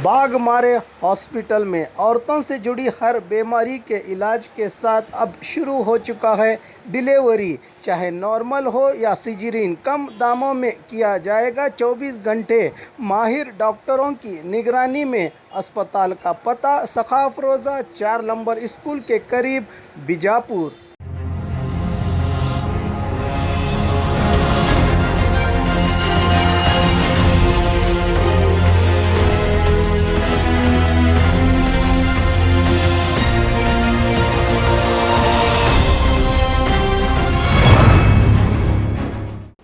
Baghmare hospital में औरतों से जुड़ी हर बीमारी के इलाज के साथ अब शुरू हो चुका है डिलीवरी। चाहे नॉर्मल हो या सिजरीन, कम दामों में किया जाएगा। 24 घंटे माहिर डॉक्टरों की निगरानी में। अस्पताल का पता सखाफ रोज़ा 4 नंबर स्कूल के करीब, बीजापुर।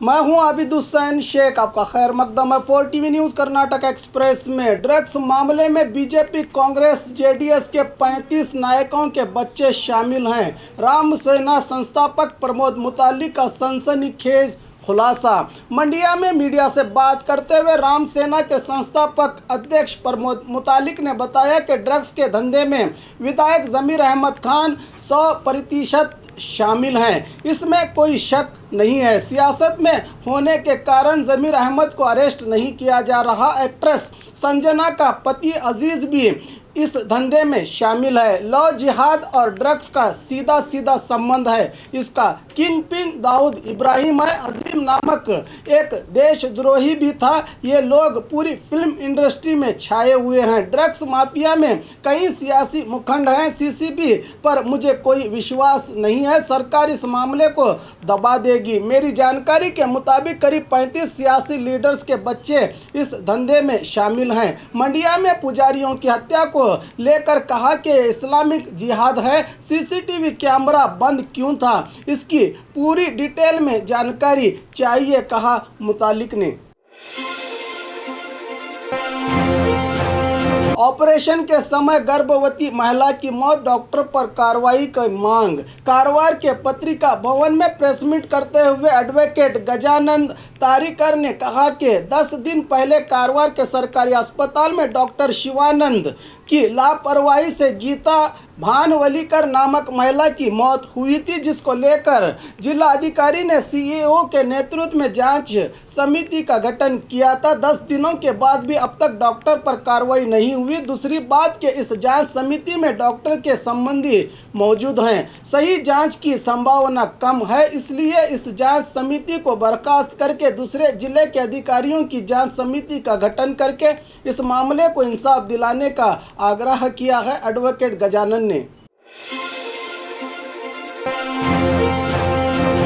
मैं हूं आबिद हुसैन शेख, आपका खैर मकदम है 4 TV न्यूज़ कर्नाटक एक्सप्रेस में। ड्रग्स मामले में बीजेपी, कांग्रेस, जेडीएस के 35 नायकों के बच्चे शामिल हैं। राम सेना संस्थापक प्रमोद मुतालिक का सनसनीखेज खुलासा। मंडिया में मीडिया से बात करते हुए राम सेना के संस्थापक अध्यक्ष प्रमोद मुतालिक ने बताया कि ड्रग्स के धंधे में विधायक जमीर अहमद खान 100% शामिल हैं। इसमें कोई शक नहीं है। सियासत में होने के कारण जमीर अहमद को अरेस्ट नहीं किया जा रहा। एक्ट्रेस संजना का पति अजीज भी इस धंधे में शामिल है। लव जिहाद और ड्रग्स का सीधा सीधा संबंध है। इसका किंग पिन दाऊद इब्राहिम है। अजीम नामक एक देशद्रोही भी था। ये लोग पूरी फिल्म इंडस्ट्री में छाए हुए हैं। ड्रग्स माफिया में कई सियासी मुखंड हैं। सीसीबी पर मुझे कोई विश्वास नहीं है। सरकार इस मामले को दबा देगी। मेरी जानकारी के मुताबिक करीब 35 सियासी लीडर्स के बच्चे इस धंधे में शामिल हैं। मंडिया में पुजारियों की हत्या को लेकर कहा कि इस्लामिक जिहाद है। सीसीटीवी कैमरा बंद क्यों था, इसकी पूरी डिटेल में जानकारी चाहिए, कहा मुतालिक ने। ऑपरेशन के समय गर्भवती महिला की मौत, डॉक्टर पर कार्रवाई की मांग। कारवार के पत्रिका भवन में प्रेस मीट करते हुए एडवोकेट गजानंद तारिकर ने कहा कि 10 दिन पहले कारवार के सरकारी अस्पताल में डॉक्टर शिवानंद की लापरवाही से गीता भानवलीकर नामक महिला की मौत हुई थी, जिसको लेकर जिला अधिकारी ने सीईओ के नेतृत्व में जांच समिति का गठन किया था। 10 दिनों के बाद भी अब तक डॉक्टर पर कार्रवाई नहीं हुई। दूसरी बात कि इस जांच समिति में डॉक्टर के संबंधी मौजूद हैं। सही जांच की संभावना कम है, इसलिए इस जांच समिति को बर्खास्त करके दूसरे जिले के अधिकारियों की जांच समिति का गठन करके इस मामले को इंसाफ दिलाने का आग्रह किया है एडवोकेट गजानन ने।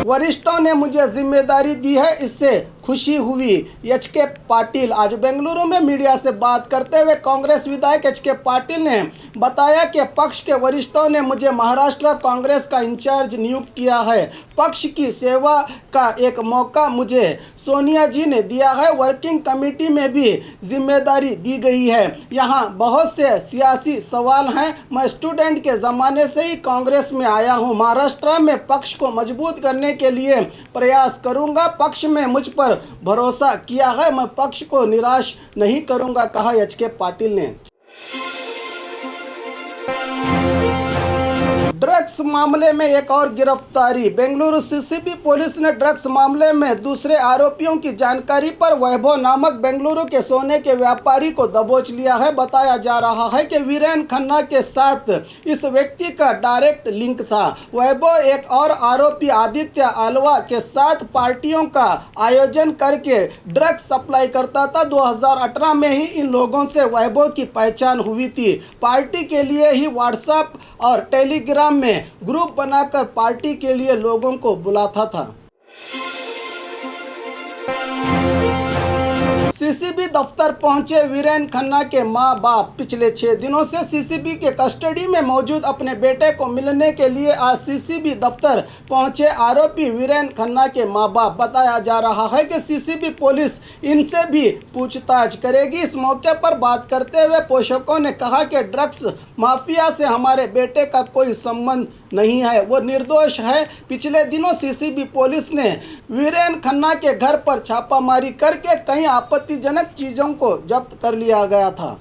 वरिष्ठों ने मुझे जिम्मेदारी दी है, इससे खुशी हुई। एच.के. पाटिल आज बेंगलुरु में मीडिया से बात करते हुए कांग्रेस विधायक एच.के. पाटिल ने बताया कि पक्ष के वरिष्ठों ने मुझे महाराष्ट्र कांग्रेस का इंचार्ज नियुक्त किया है। पक्ष की सेवा का एक मौका मुझे सोनिया जी ने दिया है। वर्किंग कमेटी में भी जिम्मेदारी दी गई है। यहाँ बहुत से सियासी सवाल हैं। मैं स्टूडेंट के ज़माने से ही कांग्रेस में आया हूँ। महाराष्ट्र में पक्ष को मजबूत करने के लिए प्रयास करूँगा। पक्ष में मुझ पर भरोसा किया है, मैं पक्ष को निराश नहीं करूंगा, कहा एच.के. पाटिल ने। ड्रग्स मामले में एक और गिरफ्तारी। बेंगलुरु सीसीबी पुलिस ने ड्रग्स मामले में दूसरे आरोपियों की जानकारी पर वैभव नामक बेंगलुरु के सोने के व्यापारी को दबोच लिया है। बताया जा रहा है कि वीरेन खन्ना के साथ इस व्यक्ति का डायरेक्ट लिंक था। वैभव एक और आरोपी आदित्य आलवा के साथ पार्टियों का आयोजन करके ड्रग्स सप्लाई करता था। 2018 में ही इन लोगों से वैभव की पहचान हुई थी। पार्टी के लिए ही व्हाट्सएप और टेलीग्राम में ग्रुप बनाकर पार्टी के लिए लोगों को बुलाता था। सीसीबी दफ्तर पहुंचे वीरेन खन्ना के मां बाप। पिछले 6 दिनों से सीसीबी के कस्टडी में मौजूद अपने बेटे को मिलने के लिए आज सीसीबी दफ्तर पहुंचे आरोपी वीरेन खन्ना के मां बाप। बताया जा रहा है कि सीसीबी पुलिस इनसे भी पूछताछ करेगी। इस मौके पर बात करते हुए पोषकों ने कहा कि ड्रग्स माफिया से हमारे बेटे का कोई संबंध नहीं है, वो निर्दोष है। पिछले दिनों सीसीबी पुलिस ने वीरेन खन्ना के घर पर छापामारी करके कई आपत्तिजनक चीज़ों को जब्त कर लिया गया था।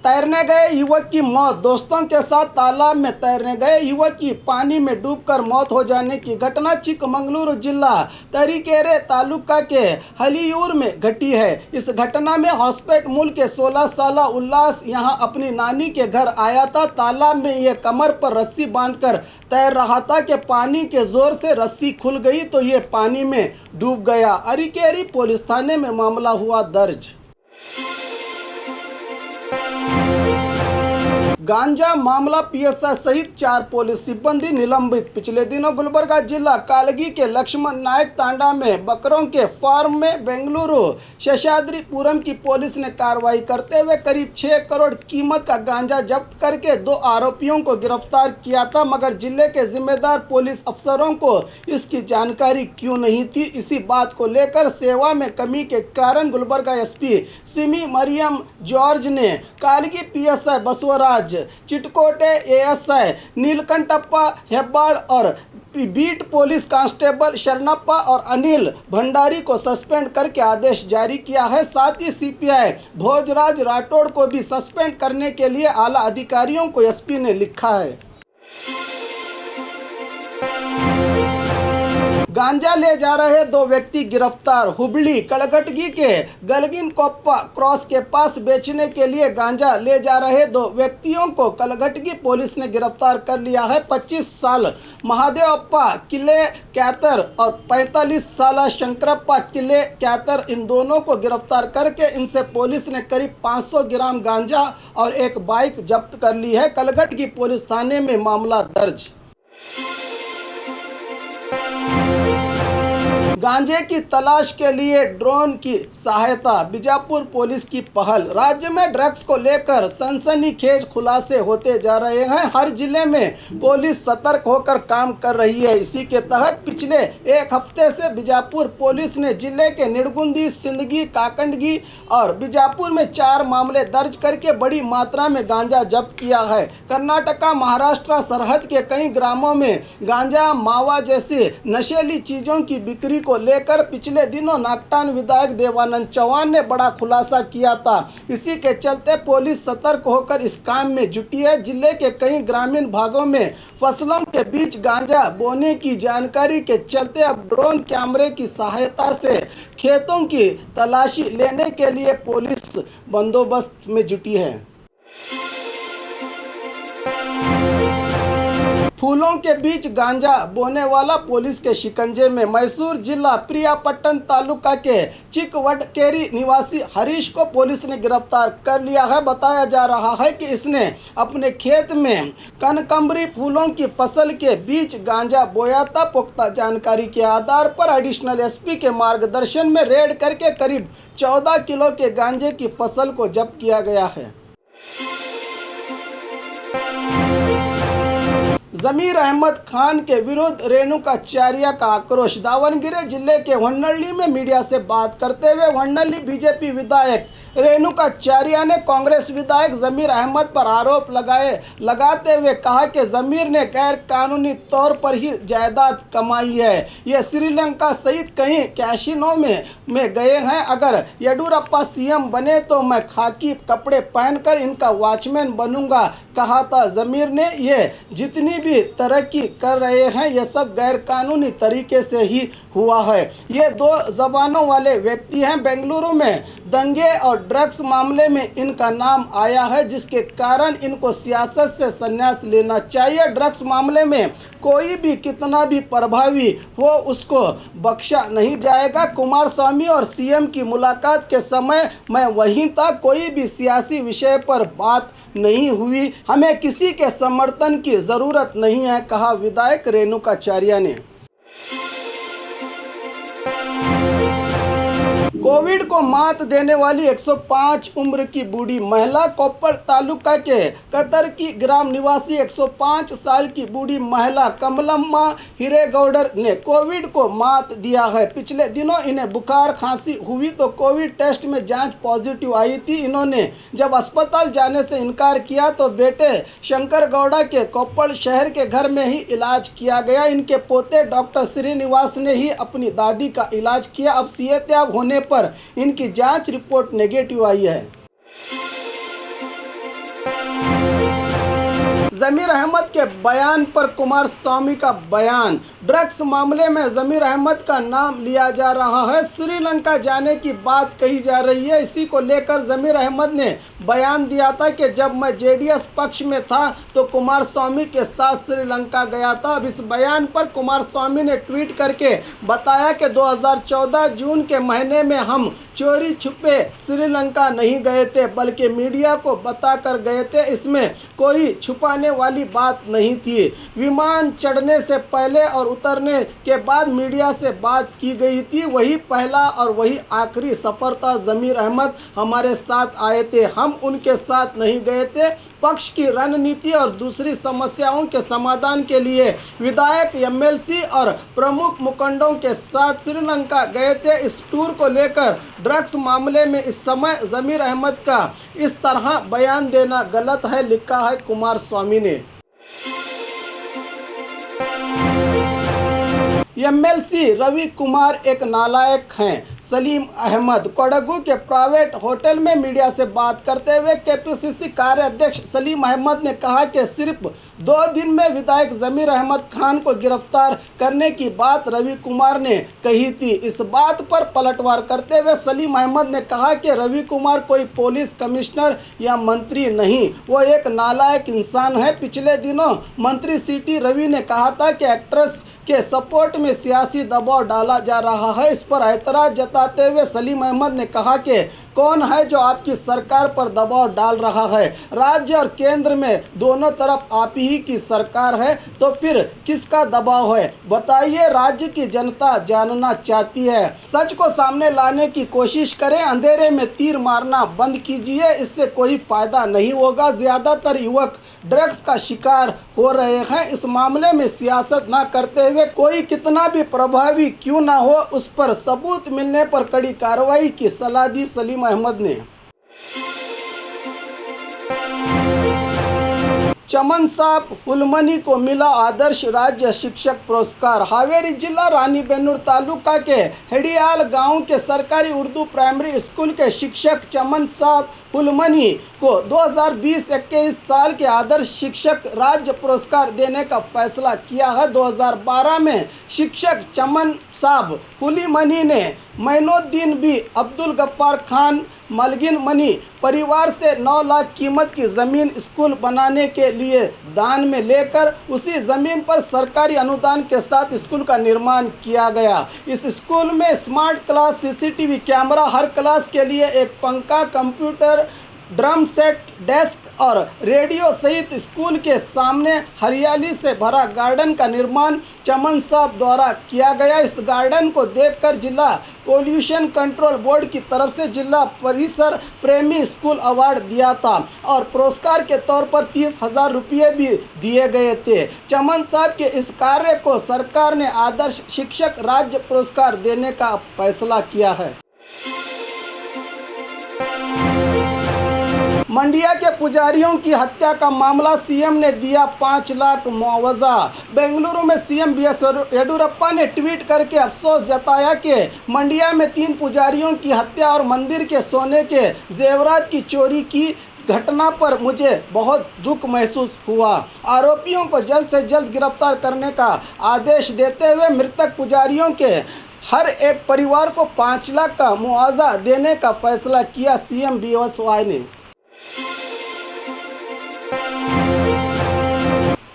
तैरने गए युवक की मौत। दोस्तों के साथ तालाब में तैरने गए युवक की पानी में डूबकर मौत हो जाने की घटना चिकमंगलुरु जिला तरीकेरे तालुका के हलियूर में घटी है। इस घटना में हॉस्पेट मूल के 16 साल उल्लास यहां अपनी नानी के घर आया था। तालाब में यह कमर पर रस्सी बांधकर तैर रहा था कि पानी के जोर से रस्सी खुल गई तो ये पानी में डूब गया। अरिकेरी पुलिस थाने में मामला हुआ दर्ज। गांजा मामला पीएसआई सहित 4 पुलिस सिब्बंदी निलंबित। पिछले दिनों गुलबर्गा जिला कालगी के लक्ष्मण नायक तांडा में बकरों के फार्म में बेंगलुरु शेषाद्रीपुरम की पुलिस ने कार्रवाई करते हुए करीब 6 करोड़ कीमत का गांजा जब्त करके 2 आरोपियों को गिरफ्तार किया था, मगर जिले के जिम्मेदार पुलिस अफसरों को इसकी जानकारी क्यों नहीं थी। इसी बात को लेकर सेवा में कमी के कारण गुलबर्गा एसपी सिमी मरियम जॉर्ज ने कालगी पीएसआई बसवराज, चिटकोटे एएसआई नीलकंठप्पा हेब्बाड़ और बीट पुलिस कांस्टेबल शरणप्पा और अनिल भंडारी को सस्पेंड करके आदेश जारी किया है। साथ ही सीपीआई भोजराज राठौड़ को भी सस्पेंड करने के लिए आला अधिकारियों को एसपी ने लिखा है। गांजा ले जा रहे 2 व्यक्ति गिरफ्तार। हुबली कलघटगी के गलगिन कोप्पा क्रॉस के पास बेचने के लिए गांजा ले जा रहे 2 व्यक्तियों को कलघटगी पुलिस ने गिरफ्तार कर लिया है। 25 साल महादेवप्पा किले कैतर और 45 साल शंकरप्पा किले कैतर, इन दोनों को गिरफ्तार करके इनसे पुलिस ने करीब 500 ग्राम गांजा और एक बाइक जब्त कर ली है। कलघटगी पुलिस थाने में मामला दर्ज। गांजे की तलाश के लिए ड्रोन की सहायता, बीजापुर पुलिस की पहल। राज्य में ड्रग्स को लेकर सनसनीखेज खुलासे होते जा रहे हैं। हर जिले में पुलिस सतर्क होकर काम कर रही है। इसी के तहत पिछले 1 हफ्ते से बीजापुर पुलिस ने जिले के निड़गुंदी, सिंदगी, काकंडगी और बीजापुर में 4 मामले दर्ज करके बड़ी मात्रा में गांजा जब्त किया है। कर्नाटका महाराष्ट्र सरहद के कई ग्रामों में गांजा, मावा जैसी नशीली चीजों की बिक्री को लेकर पिछले दिनों नागटान विधायक देवानंद चौहान ने बड़ा खुलासा किया था। इसी के चलते पुलिस सतर्क होकर इस काम में जुटी है। जिले के कई ग्रामीण भागों में फसलों के बीच गांजा बोने की जानकारी के चलते अब ड्रोन कैमरे की सहायता से खेतों की तलाशी लेने के लिए पुलिस बंदोबस्त में जुटी है। फूलों के बीच गांजा बोने वाला पुलिस के शिकंजे में। मैसूर जिला प्रियापट्टन तालुका के चिकवडकेरी निवासी हरीश को पुलिस ने गिरफ्तार कर लिया है। बताया जा रहा है कि इसने अपने खेत में कनकंबरी फूलों की फसल के बीच गांजा बोया था। पुख्ता जानकारी के आधार पर एडिशनल एसपी के मार्गदर्शन में रेड करके करीब 14 किलो के गांजे की फसल को जब्त किया गया है। जमीर अहमद खान के विरुद्ध रेणुकाचार्य का आक्रोश। दावणगेरे जिले के वन्नल्ली में मीडिया से बात करते हुए वन्नल्ली बीजेपी विधायक रेणुकाचार्य ने कांग्रेस विधायक जमीर अहमद पर आरोप लगाते हुए कहा कि जमीर ने गैर कानूनी तौर पर ही जायदाद कमाई है। ये श्रीलंका सहित कई कैसीनो में गए हैं। अगर येडियुरप्पा सीएम बने तो मैं खाकी कपड़े पहनकर इनका वॉचमैन बनूंगा, कहा था जमीर ने। ये जितनी भी तरक्की कर रहे हैं ये सब गैर कानूनी तरीके से ही हुआ है। ये 2 जबानों वाले व्यक्ति हैं। बेंगलुरु में दंगे और ड्रग्स मामले में इनका नाम आया है, जिसके कारण इनको सियासत से संन्यास लेना चाहिए। ड्रग्स मामले में कोई भी कितना भी प्रभावी हो उसको बख्शा नहीं जाएगा। कुमारस्वामी और सीएम की मुलाकात के समय मैं वहीं था, कोई भी सियासी विषय पर बात नहीं हुई। हमें किसी के समर्थन की ज़रूरत नहीं है, कहा विधायक रेणुकाचार्य ने। कोविड को मात देने वाली 105 उम्र की बूढ़ी महिला। कोप्पड़ तालुका के कतर की ग्राम निवासी 105 साल की बूढ़ी महिला कमलम्मा हिरेगौडर ने कोविड को मात दिया है। पिछले दिनों इन्हें बुखार खांसी हुई तो कोविड टेस्ट में जांच पॉजिटिव आई थी। इन्होंने जब अस्पताल जाने से इनकार किया तो बेटे शंकर गौड़ा के कोप्पड़ शहर के घर में ही इलाज किया गया। इनके पोते डॉक्टर श्रीनिवास ने ही अपनी दादी का इलाज किया। अब सेहतयाब होने पर इनकी जांच रिपोर्ट नेगेटिव आई है। जमीर अहमद के बयान पर कुमारस्वामी का बयान। ड्रग्स मामले में जमीर अहमद का नाम लिया जा रहा है, श्रीलंका जाने की बात कही जा रही है। इसी को लेकर जमीर अहमद ने बयान दिया था कि जब मैं जेडीएस पक्ष में था तो कुमारस्वामी के साथ श्रीलंका गया था। अब इस बयान पर कुमारस्वामी ने ट्वीट करके बताया कि 2014 जून के महीने में हम चोरी छुपे श्रीलंका नहीं गए थे, बल्कि मीडिया को बताकर गए थे। इसमें कोई छुपाने वाली बात नहीं थी। विमान चढ़ने से पहले और उतरने के बाद मीडिया से बात की गई थी। वही पहला और वही आखिरी सफ़र था। जमीर अहमद हमारे साथ आए थे, हम उनके साथ नहीं गए थे। पक्ष की रणनीति और दूसरी समस्याओं के समाधान के लिए विधायक, एमएलसी और प्रमुख मुखंडों के साथ श्रीलंका गए थे। इस टूर को लेकर ड्रग्स मामले में इस समय जमीर अहमद का इस तरह बयान देना गलत है, लिखा है कुमारस्वामी ने। एमएलसी रवि कुमार एक नालायक हैं। सलीम अहमद कोडगू के प्राइवेट होटल में मीडिया से बात करते हुए केपीसीसी कार्याध्यक्ष सलीम अहमद ने कहा कि सिर्फ 2 दिन में विधायक जमीर अहमद खान को गिरफ्तार करने की बात रवि कुमार ने कही थी। इस बात पर पलटवार करते हुए सलीम अहमद ने कहा कि रवि कुमार कोई पुलिस कमिश्नर या मंत्री नहीं, वो एक नालायक इंसान है। पिछले दिनों मंत्री सीटी रवि ने कहा था कि एक्ट्रेस के सपोर्ट में सियासी दबाव डाला जा रहा है। इस पर ऐतराज जताते हुए सलीम अहमद ने कहा कि कौन है जो आपकी सरकार पर दबाव डाल रहा है? राज्य और केंद्र में दोनों तरफ आप ही की सरकार है, तो फिर किसका दबाव है बताइए? राज्य की जनता जानना चाहती है। सच को सामने लाने की कोशिश करें, अंधेरे में तीर मारना बंद कीजिए, इससे कोई फायदा नहीं होगा। ज़्यादातर युवक ड्रग्स का शिकार हो रहे हैं। इस मामले में सियासत ना करते हुए कोई कितना भी प्रभावी क्यों ना हो, उस पर सबूत मिलने पर कड़ी कार्रवाई की सलाह दी सलीम अहमद ने। चमन साहब हुलमनी को मिला आदर्श राज्य शिक्षक पुरस्कार। हावेरी जिला रानीबेन्नूर तालुका के हेडियाल गांव के सरकारी उर्दू प्राइमरी स्कूल के शिक्षक चमन साहब हुलमनी को 2020-21 साल के आदर्श शिक्षक राज्य पुरस्कार देने का फैसला किया है। 2012 में शिक्षक चमन साहब हुलमनी ने मैनुद्दीन बी अब्दुल गफ्फार खान मलगिन मनी परिवार से 9 लाख कीमत की ज़मीन स्कूल बनाने के लिए दान में लेकर उसी ज़मीन पर सरकारी अनुदान के साथ स्कूल का निर्माण किया गया। इस स्कूल में स्मार्ट क्लास, सीसीटीवी कैमरा, हर क्लास के लिए एक पंखा, कंप्यूटर, ड्रम सेट, डेस्क और रेडियो सहित स्कूल के सामने हरियाली से भरा गार्डन का निर्माण चमन साहब द्वारा किया गया। इस गार्डन को देखकर जिला पोल्यूशन कंट्रोल बोर्ड की तरफ से जिला परिसर प्रेमी स्कूल अवार्ड दिया था और पुरस्कार के तौर पर 30,000 रुपये भी दिए गए थे। चमन साहब के इस कार्य को सरकार ने आदर्श शिक्षक राज्य पुरस्कार देने का फैसला किया है। मंडिया के पुजारियों की हत्या का मामला, सीएम ने दिया 5 लाख मुआवजा। बेंगलुरु में सीएम बीएस येडियुरप्पा ने ट्वीट करके अफसोस जताया कि मंडिया में 3 पुजारियों की हत्या और मंदिर के सोने के जेवरात की चोरी की घटना पर मुझे बहुत दुख महसूस हुआ। आरोपियों को जल्द से जल्द गिरफ्तार करने का आदेश देते हुए मृतक पुजारियों के हर एक परिवार को 5 लाख का मुआवजा देने का फैसला किया सीएम बीएसवाई ने।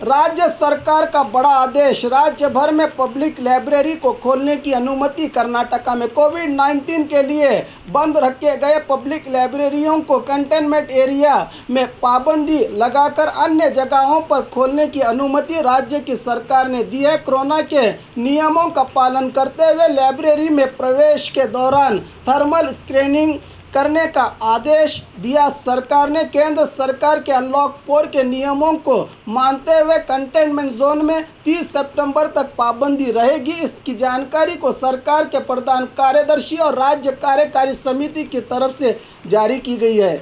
राज्य सरकार का बड़ा आदेश, राज्य भर में पब्लिक लाइब्रेरी को खोलने की अनुमति। कर्नाटका में कोविड-19 के लिए बंद रखे गए पब्लिक लाइब्रेरियों को कंटेनमेंट एरिया में पाबंदी लगाकर अन्य जगहों पर खोलने की अनुमति राज्य की सरकार ने दी है। कोरोना के नियमों का पालन करते हुए लाइब्रेरी में प्रवेश के दौरान थर्मल स्क्रीनिंग करने का आदेश दिया सरकार ने। केंद्र सरकार के अनलॉक 4 के नियमों को मानते हुए कंटेनमेंट जोन में 30 सितंबर तक पाबंदी रहेगी। इसकी जानकारी को सरकार के प्रधान कार्यदर्शी और राज्य कार्यकारी समिति की तरफ से जारी की गई है।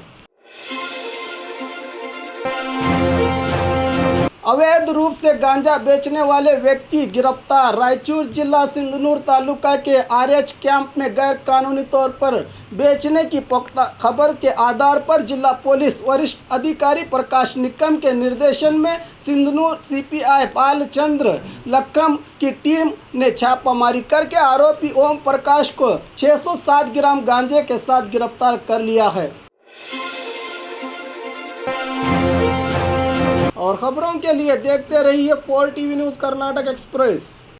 अवैध रूप से गांजा बेचने वाले व्यक्ति गिरफ्तार। रायचूर जिला सिंधनूर तालुका के आरएच कैंप में गैर कानूनी तौर पर बेचने की पुख्ता खबर के आधार पर जिला पुलिस वरिष्ठ अधिकारी प्रकाश निकम के निर्देशन में सिंधनूर सीपीआई बालचंद्र लखम की टीम ने छापामारी करके आरोपी ओम प्रकाश को 607 ग्राम गांजे के साथ गिरफ्तार कर लिया है। और खबरों के लिए देखते रहिए 4 टीवी न्यूज़ कर्नाटक एक्सप्रेस।